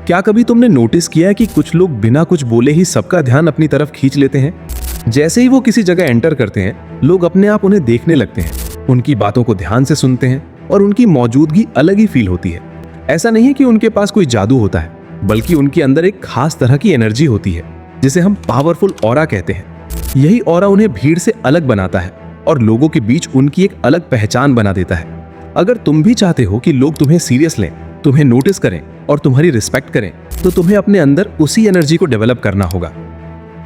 क्या कभी तुमने नोटिस किया है कि कुछ लोग बिना कुछ बोले ही सबका ध्यान अपनी तरफ खींच लेते हैं? जैसे ही वो किसी जगह एंटर करते हैं, लोग अपने आप उन्हें देखने लगते हैं, उनकी बातों को ध्यान से सुनते हैं और उनकी मौजूदगी अलग ही फील होती है। ऐसा नहीं है कि उनके पास कोई जादू होता है, बल्कि उनके अंदर एक खास तरह की एनर्जी होती है जिसे हम पावरफुल ऑरा कहते हैं। यही ऑरा उन्हें भीड़ से अलग बनाता है और लोगों के बीच उनकी एक अलग पहचान बना देता है। अगर तुम भी चाहते हो कि लोग तुम्हें सीरियस लें, तुम्हें नोटिस करें और तुम्हारी रिस्पेक्ट करें, तो तुम्हें अपने अंदर उसी एनर्जी को डेवलप करना होगा।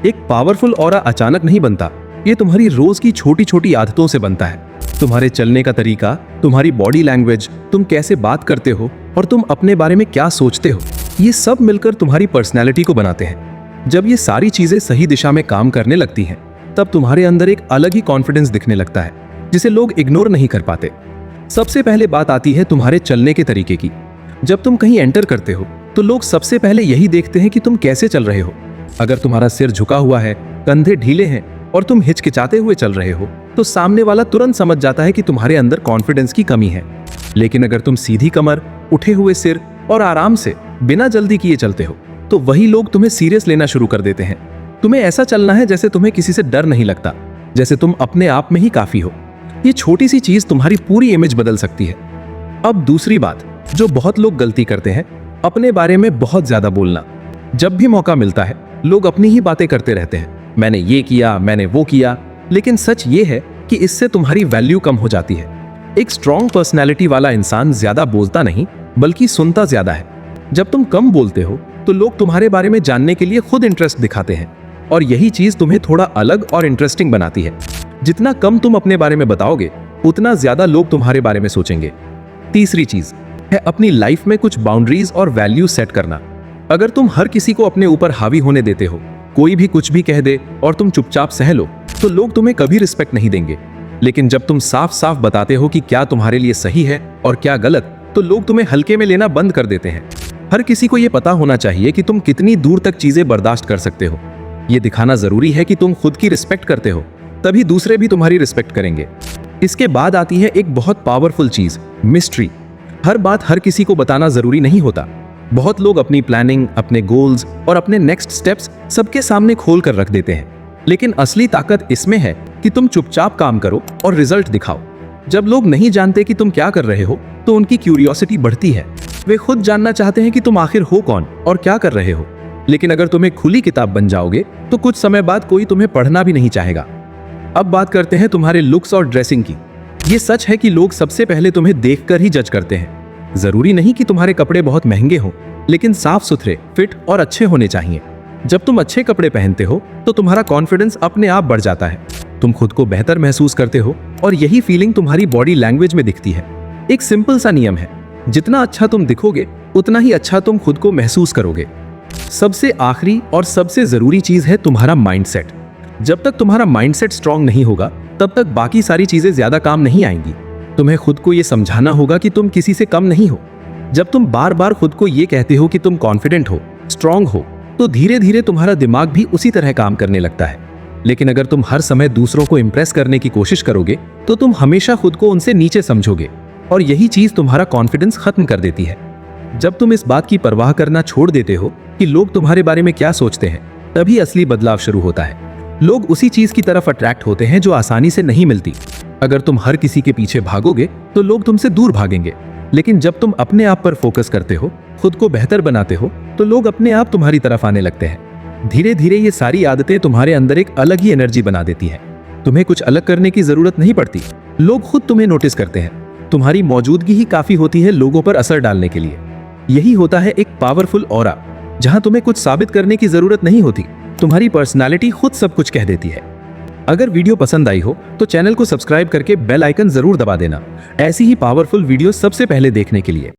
एक पावरफुल ऑरा अचानक नहीं बनता, ये तुम्हारी रोज की छोटी छोटी आदतों से बनता है। तुम्हारे चलने का तरीका, तुम्हारी बॉडी लैंग्वेज, तुम कैसे बात करते हो और तुम अपने बारे में क्या सोचते हो, ये सब मिलकर तुम्हारी पर्सनैलिटी को बनाते हैं। जब ये सारी चीजें सही दिशा में काम करने लगती हैं, तब तुम्हारे अंदर एक अलग ही कॉन्फिडेंस दिखने लगता है जिसे लोग इग्नोर नहीं कर पाते। सबसे पहले बात आती है तुम्हारे चलने के तरीके की। जब तुम कहीं एंटर करते हो तो लोग सबसे पहले यही देखते हैं कि तुम कैसे चल रहे हो। अगर तुम्हारा सिर झुका हुआ है, कंधे ढीले हैं और तुम हिचकिचाते हुए चल रहे हो, तो सामने वाला तुरंत समझ जाता है कि तुम्हारे अंदर कॉन्फिडेंस की कमी है। लेकिन अगर तुम सीधी कमर, उठे हुए सिर और आराम से बिना जल्दी किए चलते हो, तो वही लोग तुम्हें सीरियस लेना शुरू कर देते हैं। तुम्हें ऐसा चलना है जैसे तुम्हें किसी से डर नहीं लगता, जैसे तुम अपने आप में ही काफी हो। ये छोटी सी चीज तुम्हारी पूरी इमेज बदल सकती है। अब दूसरी बात जो बहुत लोग गलती करते हैं, अपने बारे में बहुत ज्यादा बोलना। जब भी मौका मिलता है, लोग अपनी ही बातें करते रहते हैं। मैंने ये किया, मैंने वो किया। लेकिन सच ये है कि इससे तुम्हारी वैल्यू कम हो जाती है। एक स्ट्रॉन्ग पर्सनैलिटी वाला इंसान ज्यादा बोलता नहीं, बल्कि सुनता ज्यादा है। जब तुम कम बोलते हो तो लोग तुम्हारे बारे में जानने के लिए खुद इंटरेस्ट दिखाते हैं, और यही चीज तुम्हें थोड़ा अलग और इंटरेस्टिंग बनाती है। जितना कम तुम अपने बारे में बताओगे, उतना ज्यादा लोग तुम्हारे बारे में सोचेंगे। तीसरी चीज है अपनी लाइफ में कुछ बाउंड्रीज और वैल्यू सेट करना। अगर तुम हर किसी को अपने ऊपर हावी होने देते हो, कोई भी कुछ भी कह दे और तुम चुपचाप सह लो, तो लोग तुम्हें कभी रिस्पेक्ट नहीं देंगे। लेकिन जब तुम साफ साफ बताते हो कि क्या तुम्हारे लिए सही है और क्या गलत, तो लोग तुम्हें हल्के में लेना बंद कर देते हैं। हर किसी को यह पता होना चाहिए कि तुम कितनी दूर तक चीजें बर्दाश्त कर सकते हो। यह दिखाना जरूरी है कि तुम खुद की रिस्पेक्ट करते हो, तभी दूसरे भी तुम्हारी रिस्पेक्ट करेंगे। इसके बाद आती है एक बहुत पावरफुल चीज, मिस्ट्री। हर बात हर किसी को बताना जरूरी नहीं होता। बहुत लोग अपनी प्लानिंग, अपने गोल्स और अपने नेक्स्ट स्टेप्स सबके सामने खोल कर रख देते हैं। लेकिन असली ताकत इसमें है कि तुम चुपचाप काम करो और रिजल्ट दिखाओ। जब लोग नहीं जानते कि तुम क्या कर रहे हो, तो उनकी क्यूरियोसिटी बढ़ती है। वे खुद जानना चाहते हैं कि तुम आखिर हो कौन और क्या कर रहे हो। लेकिन अगर तुम एक खुली किताब बन जाओगे, तो कुछ समय बाद कोई तुम्हें पढ़ना भी नहीं चाहेगा। अब बात करते हैं तुम्हारे लुक्स और ड्रेसिंग की। ये सच है कि लोग सबसे पहले तुम्हें देखकर ही जज करते हैं। जरूरी नहीं कि तुम्हारे कपड़े बहुत महंगे हों, लेकिन साफ सुथरे, फिट और अच्छे होने चाहिए। जब तुम अच्छे कपड़े पहनते हो, तो तुम्हारा कॉन्फिडेंस अपने आप बढ़ जाता है। तुम खुद को बेहतर महसूस करते हो और यही फीलिंग तुम्हारी बॉडी लैंग्वेज में दिखती है। एक सिंपल सा नियम है, जितना अच्छा तुम दिखोगे, उतना ही अच्छा तुम खुद को महसूस करोगे। सबसे आखिरी और सबसे जरूरी चीज है तुम्हारा माइंडसेट। जब तक तुम्हारा माइंडसेट स्ट्रांग नहीं होगा, तब तक बाकी सारी चीजें ज्यादा काम नहीं आएंगी। तुम्हें खुद को यह समझाना होगा कि तुम किसी से कम नहीं हो। जब तुम बार बार खुद को यह कहते हो कि तुम कॉन्फिडेंट हो, स्ट्रांग हो, तो धीरे धीरे तुम्हारा दिमाग भी उसी तरह काम करने लगता है। लेकिन अगर तुम हर समय दूसरों को इंप्रेस करने की कोशिश करोगे, तो तुम हमेशा खुद को उनसे नीचे समझोगे, और यही चीज तुम्हारा कॉन्फिडेंस खत्म कर देती है। जब तुम इस बात की परवाह करना छोड़ देते हो कि लोग तुम्हारे बारे में क्या सोचते हैं, तभी असली बदलाव शुरू होता है। लोग उसी चीज की तरफ अट्रैक्ट होते हैं जो आसानी से नहीं मिलती। अगर तुम हर किसी के पीछे भागोगे, तो लोग तुमसे दूर भागेंगे। लेकिन जब तुम अपने आप पर फोकस करते हो, खुद को बेहतर बनाते हो, तो लोग अपने आप तुम्हारी तरफ आने लगते हैं। धीरे धीरे ये सारी आदतें तुम्हारे अंदर एक अलग ही एनर्जी बना देती है। तुम्हें कुछ अलग करने की जरूरत नहीं पड़ती। लोग खुद तुम्हें नोटिस करते हैं। तुम्हारी मौजूदगी ही काफी होती है लोगों पर असर डालने के लिए। यही होता है एक पावरफुल ऑरा, जहां तुम्हें कुछ साबित करने की जरूरत नहीं होती। तुम्हारी पर्सनालिटी खुद सब कुछ कह देती है। अगर वीडियो पसंद आई हो, तो चैनल को सब्सक्राइब करके बेल आइकन जरूर दबा देना, ऐसी ही पावरफुल वीडियो सबसे पहले देखने के लिए।